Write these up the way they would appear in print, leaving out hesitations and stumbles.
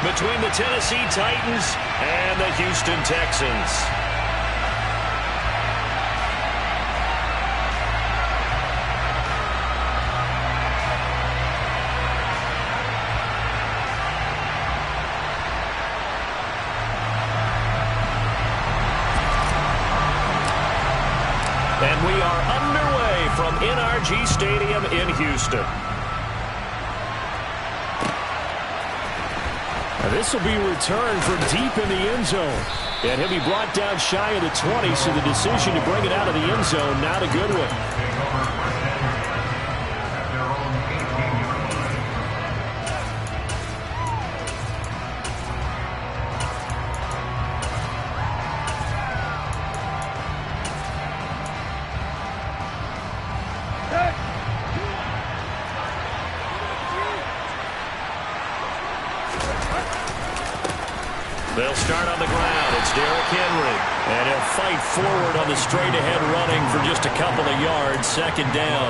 between the Tennessee Titans and the Houston Texans. And we are underway from NRG Stadium in Houston. This will be returned from deep in the end zone. And he'll be brought down shy of the 20, so the decision to bring it out of the end zone, not a good one. They'll start on the ground. It's Derrick Henry. And he'll fight forward on the straight-ahead running for just a couple of yards. Second down.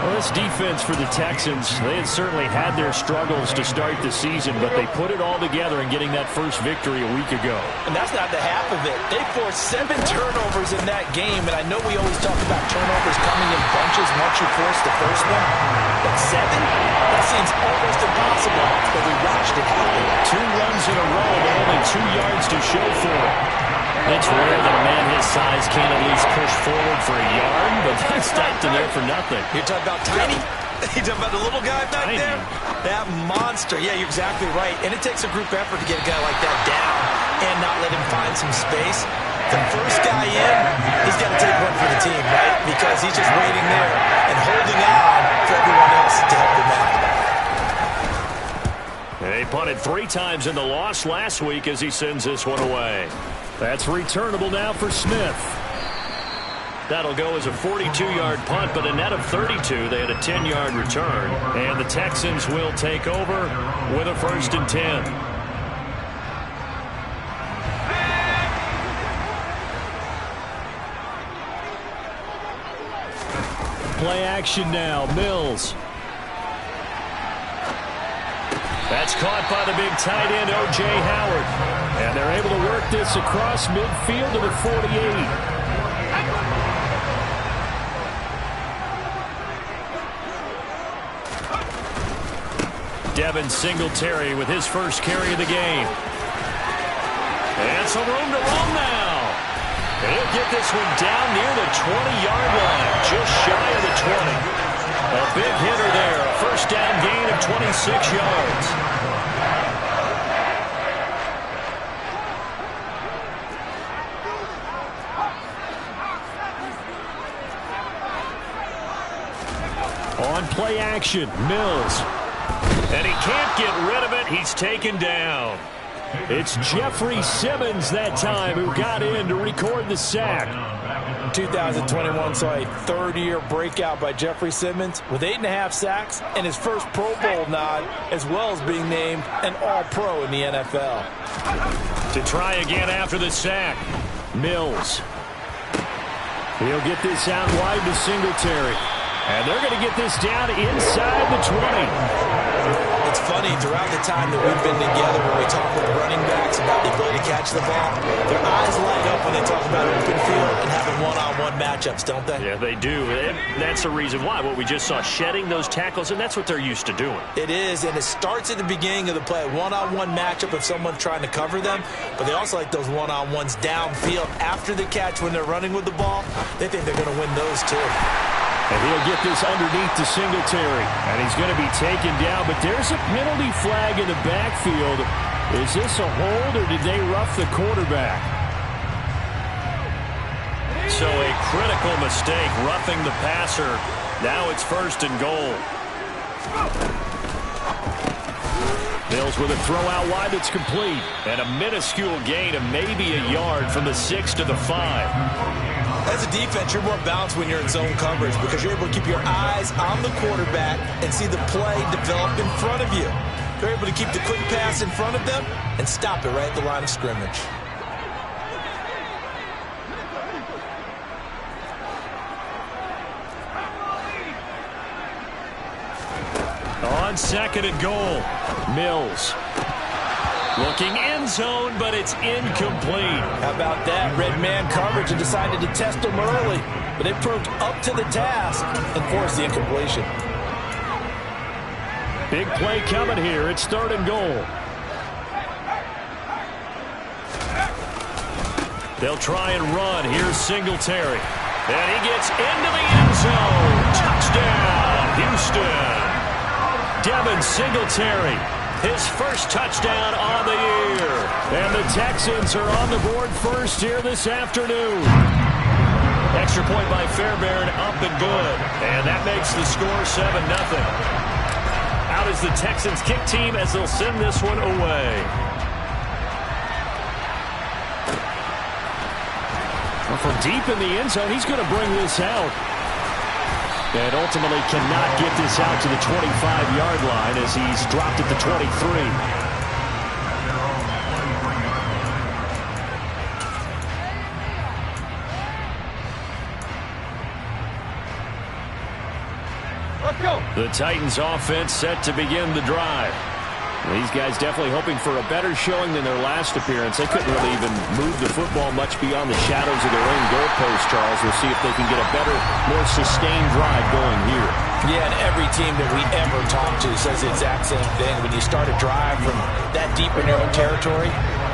Well, this defense for the Texans, they had certainly had their struggles to start the season, but they put it all together in getting that first victory a week ago. And that's not the half of it. They forced 7 turnovers in that game, and I know we always talk about turnovers coming in bunches once you force the first one, but 7? That seems almost impossible, but we watched it happen. 2 runs in a row, but only 2 yards to show for it. It's rare that a man his size can't at least push forward for a yard, but they stopped him there for nothing. You're talking about tiny? You're talking about the little guy back there? That monster. Yeah, you're exactly right. And it takes a group effort to get a guy like that down and not let him find some space. The first guy in, he's got to take one for the team, right? Because he's just waiting there and holding on for everyone else to help him out. They punted 3 times in the loss last week as he sends this one away. That's returnable now for Smith. That'll go as a 42-yard punt, but a net of 32. They had a 10-yard return. And the Texans will take over with a 1st and 10. Play action now. Mills. That's caught by the big tight end, O.J. Howard. And they're able to work this across midfield to the 48. Devin Singletary with his first carry of the game. And some room to run now. And he'll get this one down near the 20-yard line, just shy of the 20. A big hitter there, a first down gain of 26 yards. On play action, Mills. And he can't get rid of it. He's taken down. It's Jeffrey Simmons that time who got in to record the sack. 2021 saw a 3rd-year breakout by Jeffrey Simmons with 8.5 sacks and his first Pro Bowl nod, as well as being named an All-Pro in the NFL. To try again after the sack, Mills. He'll get this out wide to Singletary. And they're going to get this down inside the 20. It's funny, throughout the time that we've been together, when we talk with running backs about the ability to catch the ball, their eyes light up when they talk about open field and having one-on-one matchups, don't they? Yeah, they do. And that's the reason why. What we just saw, shedding those tackles, and that's what they're used to doing. It is, and it starts at the beginning of the play, a one-on-one matchup if someone's trying to cover them, but they also like those one-on-ones downfield after the catch when they're running with the ball. They think they're going to win those too. And he'll get this underneath to Singletary. And he's going to be taken down. But there's a penalty flag in the backfield. Is this a hold or did they rough the quarterback? So a critical mistake, roughing the passer. Now it's 1st and goal. Mills with a throw out wide that's complete. And a minuscule gain of maybe a yard from the 6 to the 5. As a defense, you're more balanced when you're in zone coverage because you're able to keep your eyes on the quarterback and see the play develop in front of you. You're able to keep the quick pass in front of them and stop it right at the line of scrimmage. On 2nd and goal, Mills. Looking end zone, but it's incomplete. How about that? Red man coverage and decided to test him early. But it proved up to the task and forced the incompletion. Big play coming here. It's 3rd and goal. They'll try and run. Here's Singletary. And he gets into the end zone. Touchdown, Houston. Devin Singletary, his first touchdown on the year. And the Texans are on the board first here this afternoon. Extra point by Fairbairn, up and good. And that makes the score 7-0. Out is the Texans kick team as they'll send this one away. Well, from deep in the end zone, he's going to bring this out. And ultimately cannot get this out to the 25-yard line as he's dropped at the 23. The Titans offense set to begin the drive. These guys definitely hoping for a better showing than their last appearance. They couldn't really even move the football much beyond the shadows of their own goalpost, Charles. We'll see if they can get a better, more sustained drive going here. Yeah, and every team that we ever talk to says the exact same thing. When you start a drive from that deep in your own territory,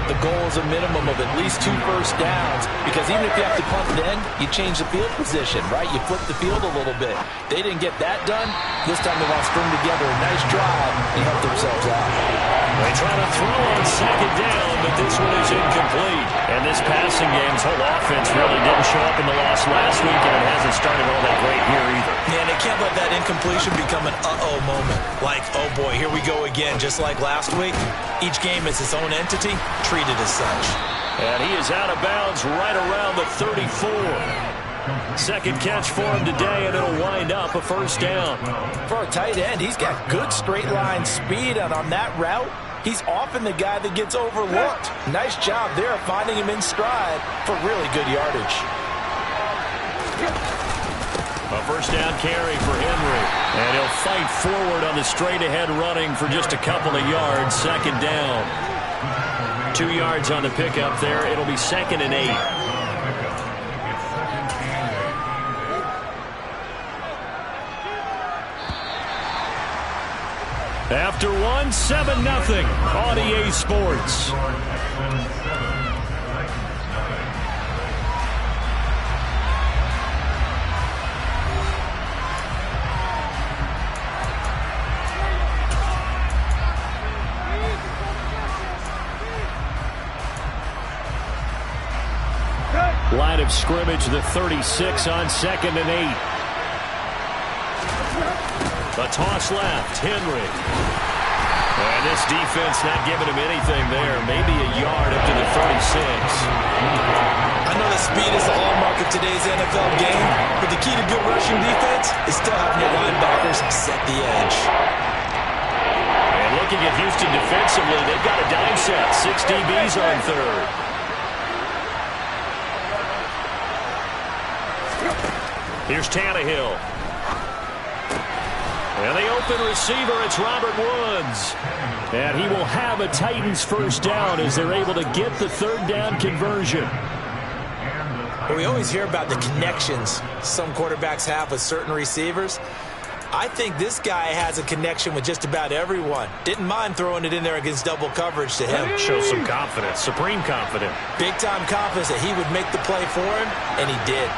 the goal is a minimum of at least 2 first downs, because even if you have to punt then, you change the field position, right? You flip the field a little bit. They didn't get that done. This time they want to string together a nice drive and help themselves out. They try to throw on 2nd down, but this one is incomplete. And this passing game's whole offense really didn't show up in the loss last week, and it hasn't started all that great here either. Yeah, and they can't let that incompletion become an uh-oh moment. Like, oh boy, here we go again, just like last week. Each game is its own entity, treated as such. And he is out of bounds right around the 34. Second catch for him today, and it'll wind up a 1st down. For a tight end, he's got good straight line speed, and on that route, he's often the guy that gets overlooked. Nice job there of finding him in stride for really good yardage. A 1st down carry for Henry. And he'll fight forward on the straight-ahead running for just a couple of yards. 2nd down. 2 yards on the pickup there. It'll be 2nd and 8. After one, 7-0 on EA Sports. Line of scrimmage, the 36 on 2nd and 8. A toss left, Henry. And this defense not giving him anything there. Maybe a yard up to the 36. I know that speed is the hallmark of today's NFL game, but the key to good rushing defense is still having your linebackers set the edge. And looking at Houston defensively, they've got a dime set. 6 DBs on 3rd. Here's Tannehill. And the open receiver, it's Robert Woods. And he will have a Titans 1st down as they're able to get the 3rd down conversion. We always hear about the connections some quarterbacks have with certain receivers. I think this guy has a connection with just about everyone. Didn't mind throwing it in there against double coverage to him. Shows some confidence, supreme confidence. Big-time confidence that he would make the play for him, and he did.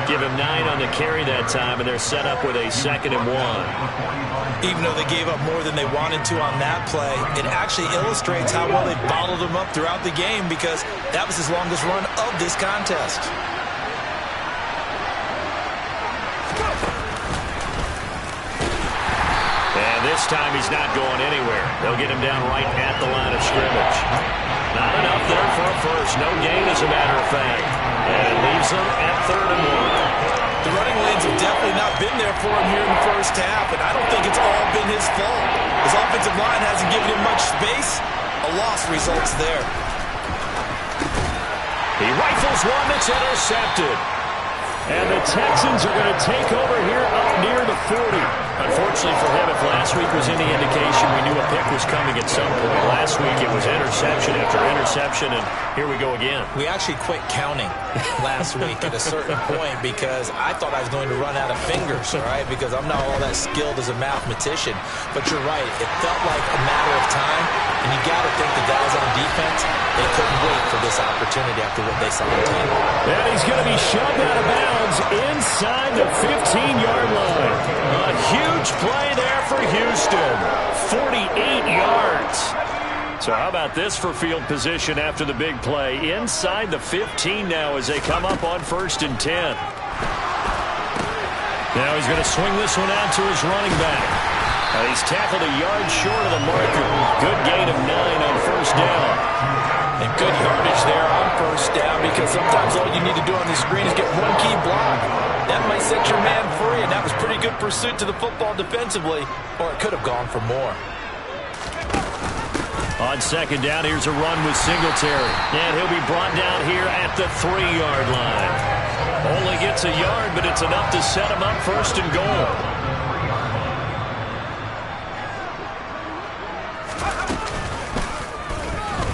Give him 9 on the carry that time, and they're set up with a 2nd and 1. Even though they gave up more than they wanted to on that play, it actually illustrates how well they bottled him up throughout the game, because that was his longest run of this contest. And this time he's not going anywhere. They'll get him down right at the line of scrimmage. Not enough there for a 1st. No gain, as a matter of fact. And it leaves them at 3rd and 1. The running lanes have definitely not been there for him here in the 1st half, and I don't think it's all been his fault. His offensive line hasn't given him much space. A loss results there. He rifles one that's intercepted. And the Texans are going to take over here up 40. Unfortunately for him, if last week was any indication, we knew a pick was coming at some point. Last week it was interception after interception, and here we go again. We actually quit counting last week at a certain point because I thought I was going to run out of fingers, all right, because I'm not all that skilled as a mathematician. But you're right. It felt like a matter of time, and you got to think the guys on defense, they couldn't wait for this opportunity after what they saw on tape. And he's going to be shoved out of bounds inside the 15-yard line. A huge play there for Houston. 48 yards. So how about this for field position after the big play? Inside the 15 now as they come up on 1st and 10. Now he's going to swing this one out to his running back. He's tackled a yard short of the marker. Good gain of 9 on 1st down. And good yardage there on 1st down because sometimes all you need to do on the screen is get one key block. That might set your man free, and that was pretty good pursuit to the football defensively, or it could have gone for more. On 2nd down, here's a run with Singletary. And he'll be brought down here at the 3-yard line. Only gets a yard, but it's enough to set him up 1st and goal.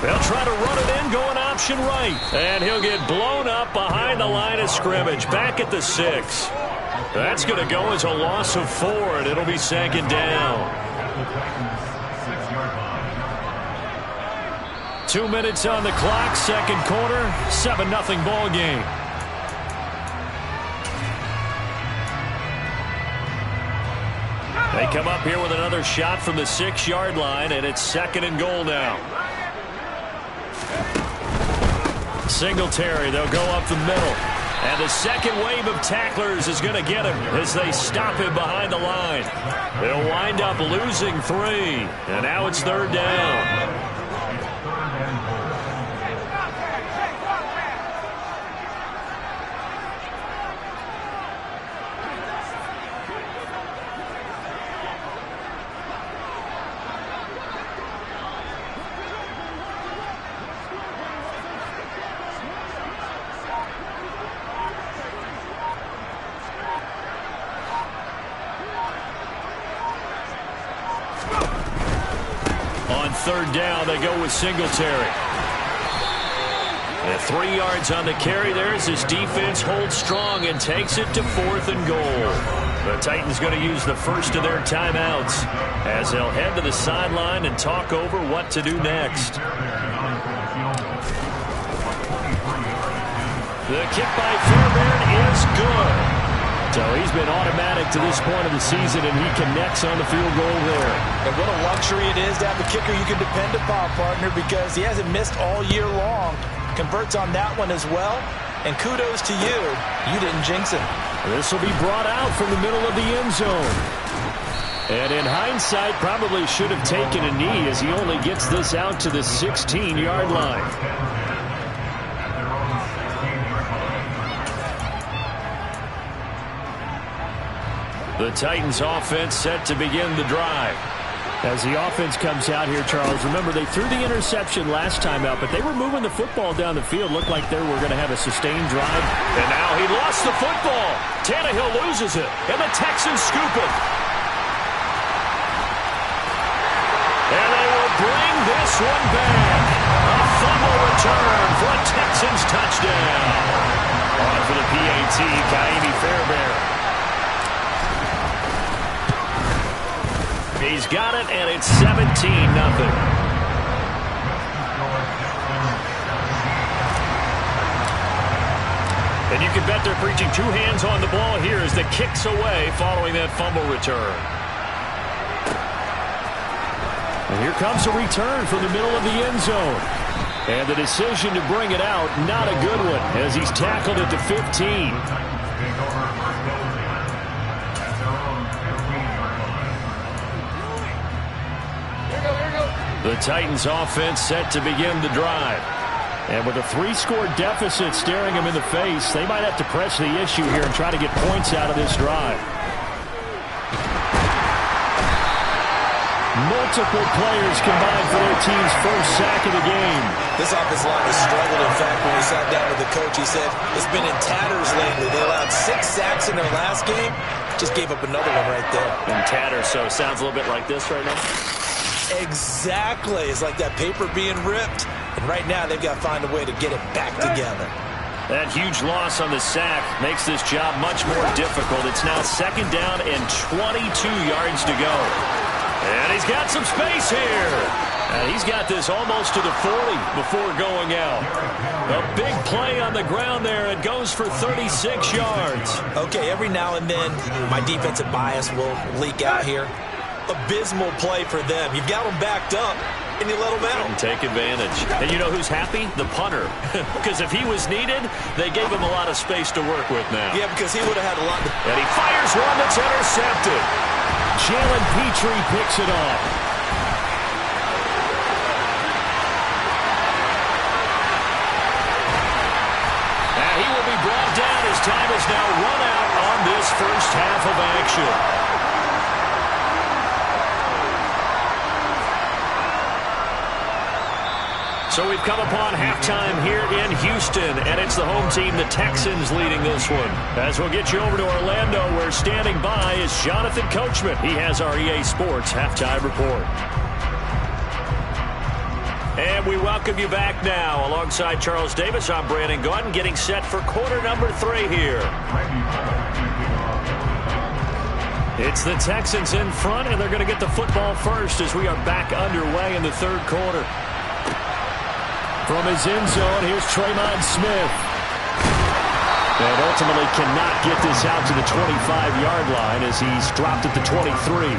They'll try to run it in, going option right. And he'll get blown up behind the line of scrimmage, back at the 6. That's going to go as a loss of 4, and it'll be 2nd down. 2 minutes on the clock, 2nd quarter, 7-0 ball game. They come up here with another shot from the 6-yard line, and it's 2nd and goal now. Singletary, they'll go up the middle. And the second wave of tacklers is going to get him as they stop him behind the line. They'll wind up losing 3. And now it's 3rd down. On 3rd down, they go with Singletary. And 3 yards on the carry there as his defense holds strong and takes it to 4th and goal. The Titans going to use the first of their timeouts as they'll head to the sideline and talk over what to do next. The kick by Fairbairn is good. So he's been automatic to this point of the season, and he connects on the field goal there. And what a luxury it is to have a kicker you can depend upon, partner, because he hasn't missed all year long. Converts on that one as well. And kudos to you. You didn't jinx him. This will be brought out from the middle of the end zone. And in hindsight, probably should have taken a knee as he only gets this out to the 16-yard line. The Titans offense set to begin the drive. As the offense comes out here, Charles, remember they threw the interception last time out, but they were moving the football down the field. Looked like they were going to have a sustained drive. And now he lost the football. Tannehill loses it, and the Texans scoop it. And they will bring this one back. A fumble return for a Texans touchdown. On for the PAT, Kaimi Fairbairn. He's got it, and it's 17-0. And you can bet they're preaching 2 hands on the ball here as the kick's away following that fumble return. And here comes a return from the middle of the end zone. And the decision to bring it out, not a good one, as he's tackled at the 15. The Titans offense set to begin the drive. And with a 3-score deficit staring them in the face, they might have to press the issue here and try to get points out of this drive. Multiple players combined for their team's first sack of the game. This offensive line has struggled. In fact, when we sat down with the coach, he said it's been in tatters lately. They allowed 6 sacks in their last game. Just gave up another one right there. And tatter, so sounds a little bit like this right now. Exactly. It's like that paper being ripped. And right now they've got to find a way to get it back together. That huge loss on the sack makes this job much more difficult. It's now 2nd down and 22 yards to go. And he's got some space here. And he's got this almost to the 40 before going out. A big play on the ground there. It goes for 36 yards. Okay, every now and then my defensive bias will leak out here. Abysmal play for them. You've got them backed up, and you let them out. And take advantage. And you know who's happy? The punter. Because if he was needed, they gave him a lot of space to work with now. Yeah, because he would have had a lot. And he fires one that's intercepted. Jalen Petrie picks it off. And he will be brought down as time is now run out on this first half of action. So we've come upon halftime here in Houston, and it's the home team, the Texans, leading this one. As we'll get you over to Orlando, where standing by is Jonathan Coachman. He has our EA Sports halftime report. And we welcome you back now. Alongside Charles Davis, I'm Brandon Gaudin, getting set for quarter number 3 here. It's the Texans in front, and they're going to get the football first as we are back underway in the 3rd quarter. From his end zone, here's Traymon Smith. And ultimately cannot get this out to the 25-yard line as he's dropped at the 23.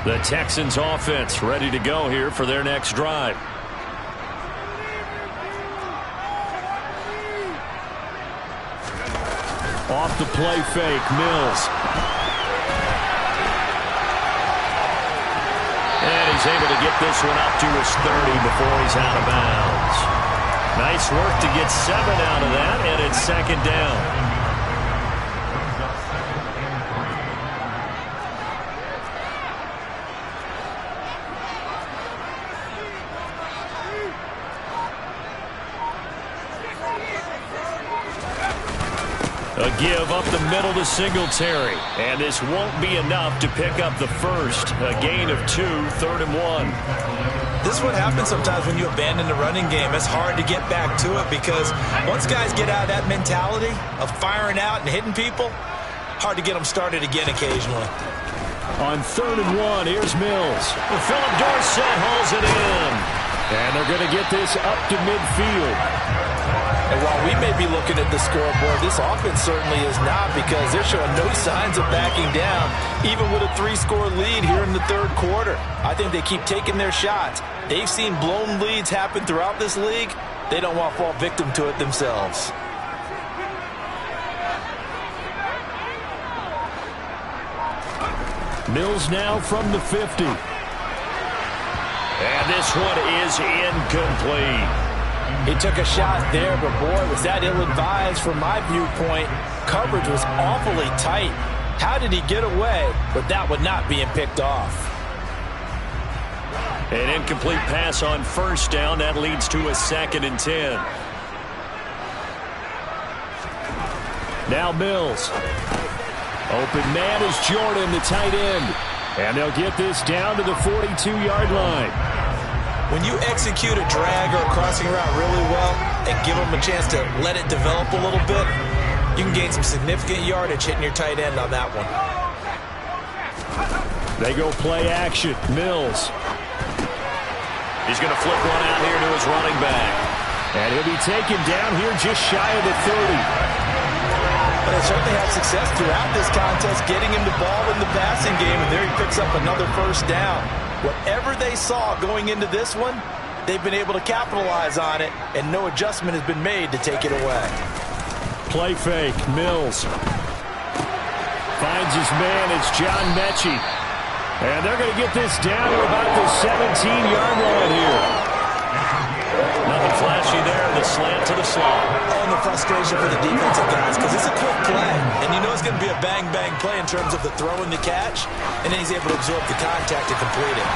The Texans offense ready to go here for their next drive. Off the play fake, Mills. And he's able to get this one up to his 30 before he's out of bounds. Nice work to get 7 out of that, and it's 2nd down. A give up the middle to Singletary. And this won't be enough to pick up the first. A gain of 2, 3rd and 1. This is what happens sometimes when you abandon the running game. It's hard to get back to it because once guys get out of that mentality of firing out and hitting people, hard to get them started again occasionally. On 3rd and 1, here's Mills. Philip Dorsett hauls it in. And they're going to get this up to midfield. And while we may be looking at the scoreboard, this offense certainly is not, because they're showing no signs of backing down, even with a 3-score lead here in the 3rd quarter. I think they keep taking their shots. They've seen blown leads happen throughout this league. They don't want to fall victim to it themselves. Mills now from the 50. And this one is incomplete. He took a shot there, but boy, was that ill-advised from my viewpoint. Coverage was awfully tight. How did he get away with that one not being picked off? An incomplete pass on 1st down. That leads to a 2nd and 10. Now Mills. Open man is Jordan, the tight end. And they'll get this down to the 42-yard line. When you execute a drag or a crossing route really well and give them a chance to let it develop a little bit, you can gain some significant yardage hitting your tight end on that one. They go play action. Mills. He's going to flip one out here to his running back. And he'll be taken down here just shy of the 30. But they certainly had success throughout this contest, getting him the ball in the passing game, and there he picks up another 1st down. Whatever they saw going into this one, they've been able to capitalize on it, and no adjustment has been made to take it away. Play fake. Mills finds his man. It's John Mechie. And they're going to get this down to about the 17-yard line here. Nothing flashy there. The slant to the slot. Oh, and the frustration for the defensive guys, because it's a quick play. And you know it's going to be a bang-bang play in terms of the throw and the catch. And then he's able to absorb the contact to complete it.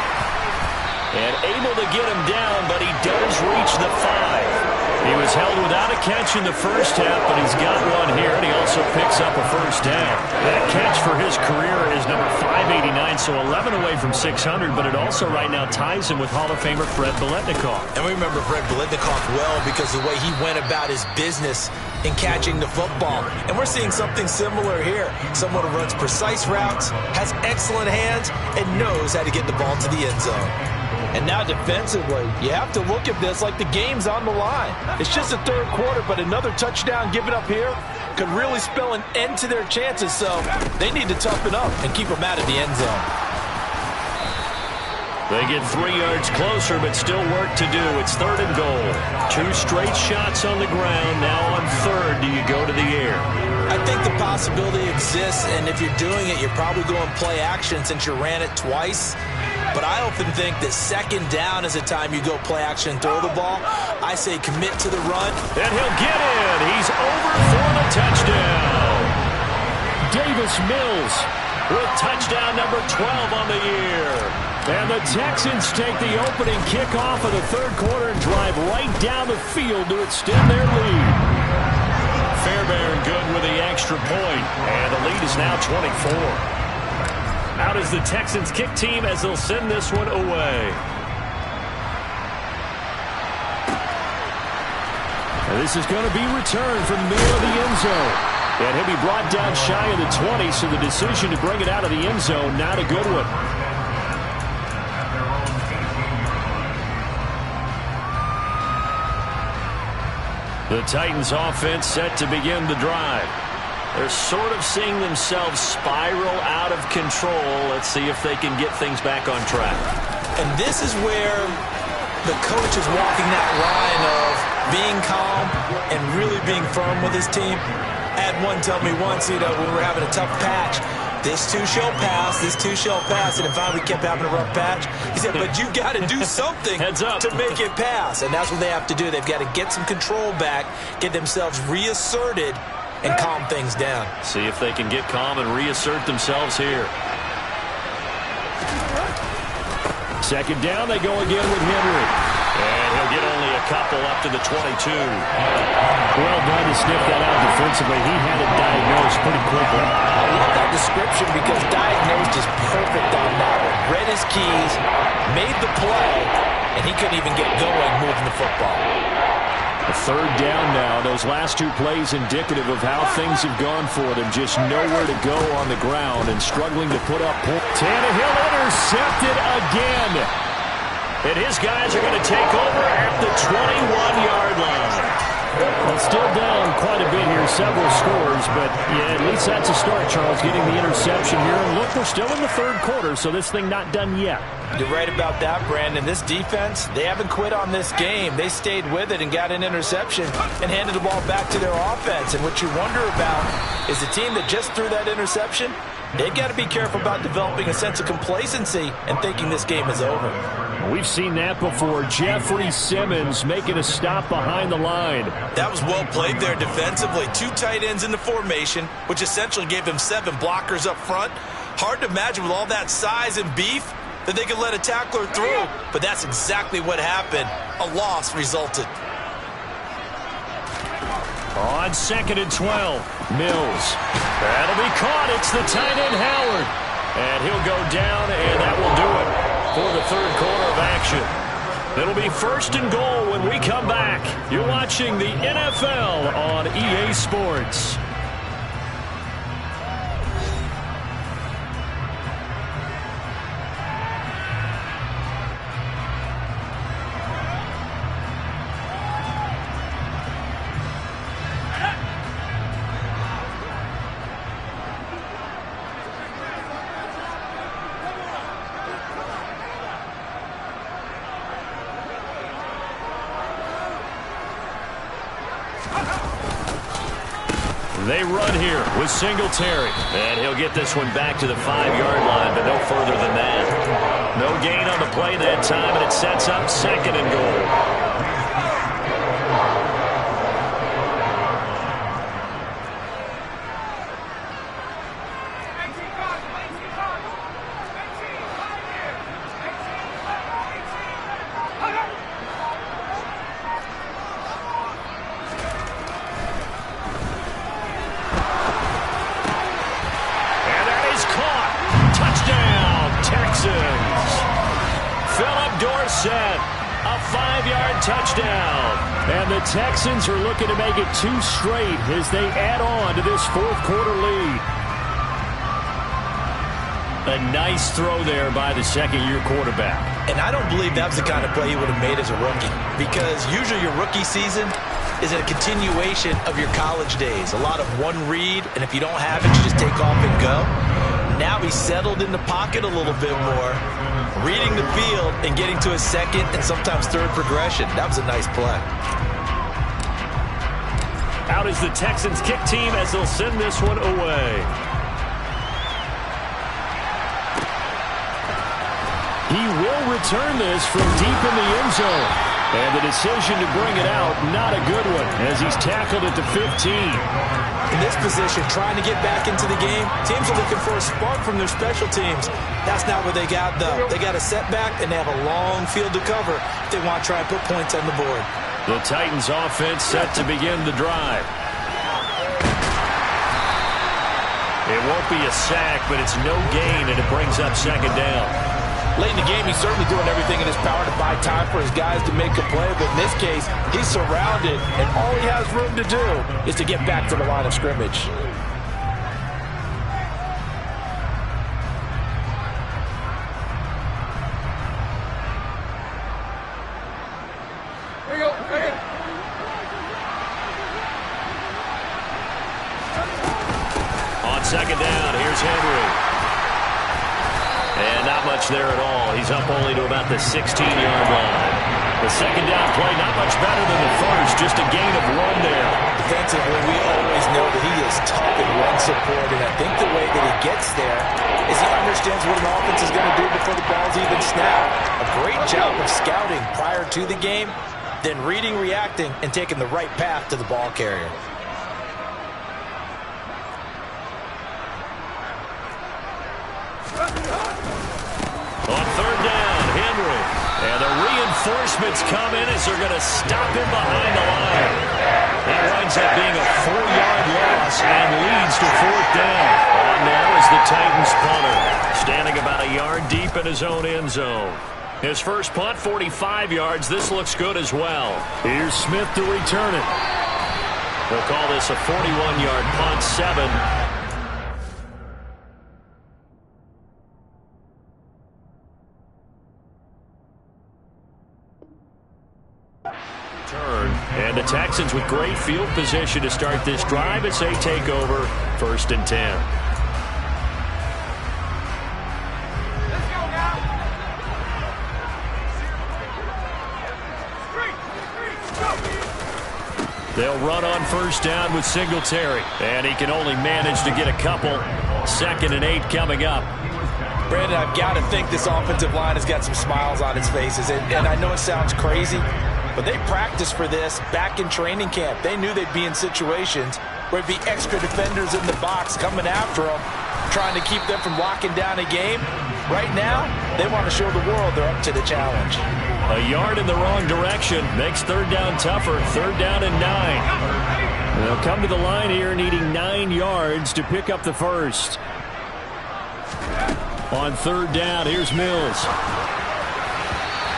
And able to get him down, but he does reach the 5. He was held without a catch in the first half, but he's got one here, and he also picks up a first down. That catch for his career is number 589, so 11 away from 600, but it also right now ties him with Hall of Famer Fred Biletnikoff. And we remember Fred Biletnikoff well because of the way he went about his business in catching the football. And we're seeing something similar here. Someone who runs precise routes, has excellent hands, and knows how to get the ball to the end zone. And now defensively, you have to look at this like the game's on the line. It's just the third quarter, but another touchdown given up here could really spell an end to their chances, so they need to toughen up and keep them out of the end zone. They get 3 yards closer, but still work to do. It's 3rd and goal. 2 straight shots on the ground. Now on 3rd, do you go to the air? I think the possibility exists, and if you're doing it, you're probably going play action since you ran it twice. But I often think that 2nd down is a time you go play action and throw the ball. I say commit to the run. And he'll get in. He's over for the touchdown. Davis Mills with touchdown number 12 on the year. And the Texans take the opening kickoff of the 3rd quarter and drive right down the field to extend their lead. Fairbairn good with the extra point, and the lead is now 24. Out is the Texans kick team as they'll send this one away. And this is going to be returned from the middle of the end zone. And he'll be brought down shy of the 20, so the decision to bring it out of the end zone, not a good one. The Titans offense set to begin the drive. They're sort of seeing themselves spiral out of control. Let's see if they can get things back on track. And this is where the coach is walking that line of being calm and really being firm with his team. I had one tell me once, when we were having a tough patch, this too shall pass, this too shall pass. And if we kept having a rough patch, he said, but you got to do something to make it pass. And that's what they have to do. They've got to get some control back, get themselves reasserted, and calm things down. See if they can get calm and reassert themselves here. 2nd down, they go again with Henry. And he'll get only a couple up to the 22. Well done to sniff that out defensively. He had it diagnosed pretty quickly. I love that description because diagnosed is perfect on that one. Read his keys, made the play, and he couldn't even get going moving the football. A 3rd down now. Those last 2 plays indicative of how things have gone for them. Just nowhere to go on the ground and struggling to put up points. Tannehill intercepted again. And his guys are going to take over at the 21-yard line. Well, still down quite a bit here, several scores, but yeah, at least that's a start, Charles, getting the interception here. And look, we're still in the 3rd quarter, so this thing not done yet. You're right about that, Brandon. This defense, they haven't quit on this game. They stayed with it and got an interception and handed the ball back to their offense. And what you wonder about is the team that just threw that interception, they've got to be careful about developing a sense of complacency and thinking this game is over. We've seen that before. Jeffrey Simmons making a stop behind the line. That was well played there defensively. 2 tight ends in the formation, which essentially gave them 7 blockers up front. Hard to imagine with all that size and beef that they could let a tackler through, but that's exactly what happened. A loss resulted. On 2nd and 12, Mills. That'll be caught. It's the tight end, Howard. And he'll go down, and that will do it for the 3rd quarter of action. It'll be 1st and goal when we come back. You're watching the NFL on EA Sports. They run here with Singletary. And he'll get this one back to the 5-yard line, but no further than that. No gain on the play that time, and it sets up 2nd and goal. They're set. A 5-yard touchdown. And the Texans are looking to make it 2 straight as they add on to this fourth-quarter lead. A nice throw there by the second-year quarterback. And I don't believe that was the kind of play he would have made as a rookie, because usually your rookie season is a continuation of your college days. A lot of one read, and if you don't have it, you just take off and go. Now he's settled in the pocket a little bit more, reading the field and getting to his second and sometimes third progression. That was a nice play. Out is the Texans kick team as they'll send this one away. He will return this from deep in the end zone. And the decision to bring it out, not a good one, as he's tackled at the 15. In this position, trying to get back into the game, teams are looking for a spark from their special teams. That's not what they got, though. They got a setback, and they have a long field to cover if they want to try and put points on the board. The Titans offense set to begin the drive. It won't be a sack, but it's no gain, and it brings up second down. Late in the game, he's certainly doing everything in his power to buy time for his guys to make a play. But in this case, he's surrounded, and all he has room to do is to get back to the line of scrimmage. Here you go. Hey. On second down, here's Henry. And not much there at all. He's up only to about the 16-yard line. The second down play, not much better than the first, just a gain of 1 there. Defensively, we always know that he is tough in run support, and I think the way that he gets there is he understands what an offense is going to do before the ball's even snapped. A great job of scouting prior to the game, then reading, reacting, and taking the right path to the ball carrier. On third down, Henry. And the reinforcements come in as they're going to stop him behind the line. That winds up being a 4-yard loss and leads to fourth down. On now is the Titans punter, standing about a yard deep in his own end zone. His first punt, 45 yards. This looks good as well. Here's Smith to return it. They'll call this a 41-yard punt, 7. And the Texans with great field position to start this drive as they take over 1st and 10. Let's go now. They'll run on first down with Singletary. And he can only manage to get a couple. 2nd and 8 coming up. Brandon, I've got to think this offensive line has got some smiles on its faces. And I know it sounds crazy, but they practiced for this back in training camp. They knew they'd be in situations where it'd be extra defenders in the box coming after them, trying to keep them from locking down a game. Right now, they want to show the world they're up to the challenge. A yard in the wrong direction makes third down tougher. 3rd down and 9. They'll come to the line here needing 9 yards to pick up the first. On 3rd down, here's Mills.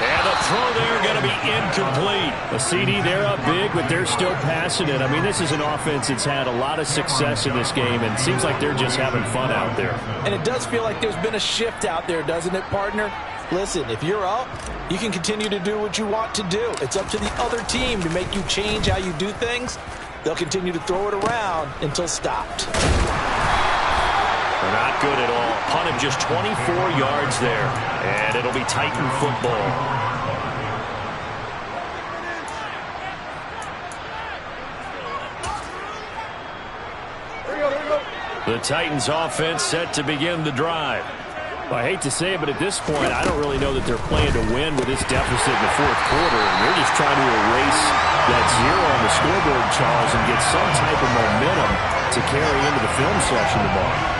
And the throw there going to be incomplete. A CD, they're up big, but they're still passing it. I mean, this is an offense that's had a lot of success in this game, and it seems like they're just having fun out there. And it does feel like there's been a shift out there, doesn't it, partner? Listen, if you're up, you can continue to do what you want to do. It's up to the other team to make you change how you do things. They'll continue to throw it around until stopped. Not good at all. Punt of just 24 yards there. And it'll be Titan football. The Titans offense set to begin the drive. I hate to say it, but at this point, I don't really know that they're playing to win with this deficit in the fourth quarter. And they're just trying to erase that 0 on the scoreboard, Charles, and get some type of momentum to carry into the film section tomorrow.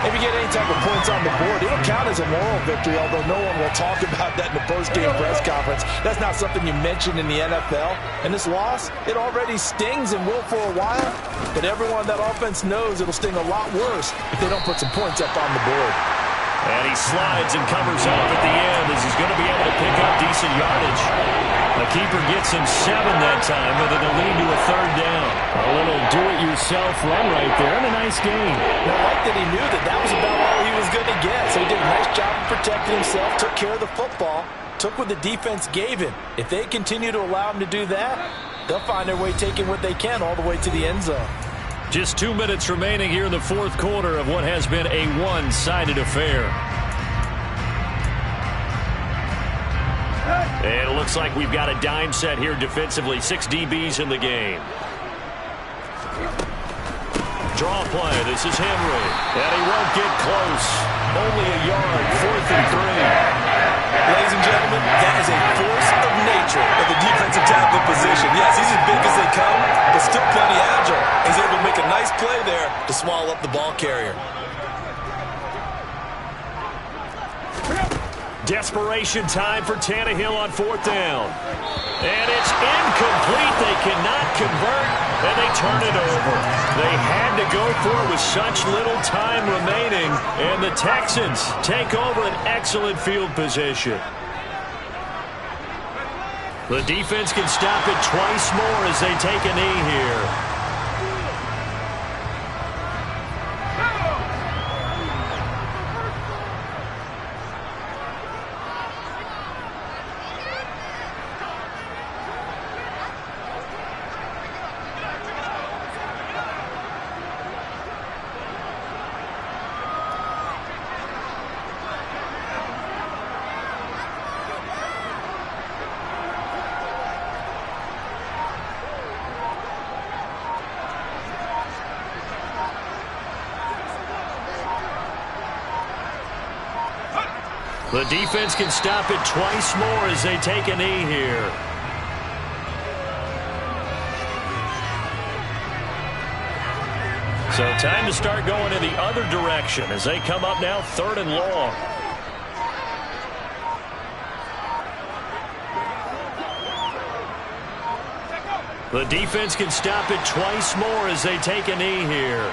If you get any type of points on the board, it'll count as a moral victory, although no one will talk about that in the post-game press conference. That's not something you mention in the NFL. And this loss, it already stings and will for a while, but everyone on that offense knows it'll sting a lot worse if they don't put some points up on the board. And he slides and covers up at the end as he's going to be able to pick up decent yardage. The keeper gets him 7 that time, and it'll lead to a 3rd down. A little do-it-yourself run right there, and a nice gain. I like that he knew that was about all he was going to get. So he did a nice job of protecting himself, took care of the football, took what the defense gave him. If they continue to allow him to do that, they'll find their way taking what they can all the way to the end zone. Just 2 minutes remaining here in the 4th quarter of what has been a one-sided affair. And it looks like we've got a dime set here defensively. 6 DBs in the game. Draw play. This is Henry. And he won't get close. Only a yard. 4th and 3. Ladies and gentlemen, that is a force of nature of the defensive tackle position. Yes, he's as big as they come, but still plenty agile. He's able to make a nice play there to swallow up the ball carrier. Desperation time for Tannehill on 4th down. And it's incomplete. They cannot convert, and they turn it over. They had to go for it with such little time remaining, and the Texans take over an excellent field position. The defense can stop it twice more as they take a knee here. The defense can stop it twice more as they take a knee here. So time to start going in the other direction as they come up now 3rd and long. The defense can stop it twice more as they take a knee here.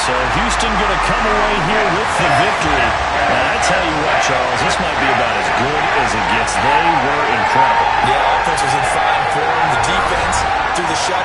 So Houston going to come away here with the victory. And I tell you what, Charles, this might be about as good as it gets. They were incredible. Yeah, offense was in fine form. The defense through the shutout.